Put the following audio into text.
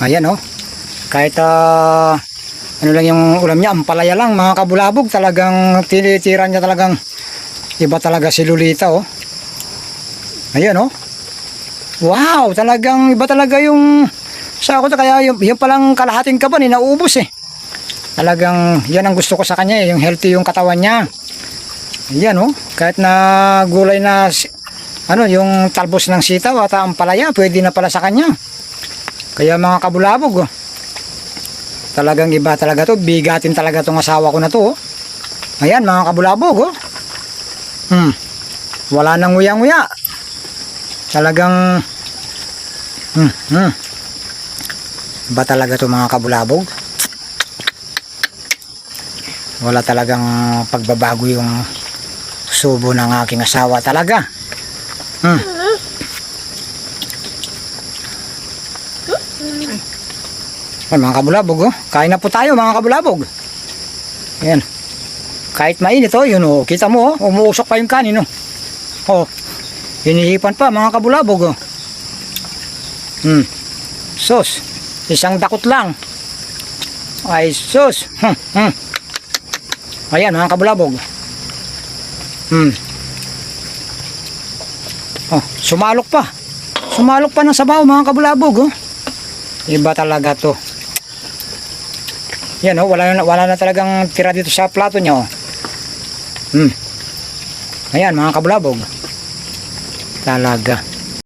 Ayan oh. Kahit ano lang yung ulam niya, ampalaya lang mga kabulabog. Talagang tinitira niya, talagang iba talaga si Lolita oh. Ayan oh. Wow, talagang iba talaga yung sako. Kaya yung palang kalahating kaban naubos eh. Talagang yan ang gusto ko sa kanya eh, yung healthy yung katawan niya. Ayan oh, kahit na gulay na ano, yung talbos ng sitaw at ampalaya, pwede na pala sa kanya. Kaya mga kabulabog oh, talagang iba talaga to. Bigatin talaga tong asawa ko na to oh. Ayan mga kabulabog oh. Wala nang nguyang-nguya. Talagang iba talaga to mga kabulabog. Wala talagang pagbabago yung subo ng aking asawa talaga. Ay, mga kabulabog oh. Kain na po tayo mga kabulabog. Ayan. Kahit mainit oh, yun oh. Kita mo oh, umuusok pa yung kanin oh. Oh. Hinihipan pa mga kabulabog oh. Sus. Isang dakot lang. Ay sus. Ayan mga kabulabog. Oh, sumalok pa. Sumalok pa ng sabaw mga kabulabog oh. Iba talaga to. Yan oh, wala na talagang tira dito sa plato niya oh. Ayan mga kabulabog. Talaga.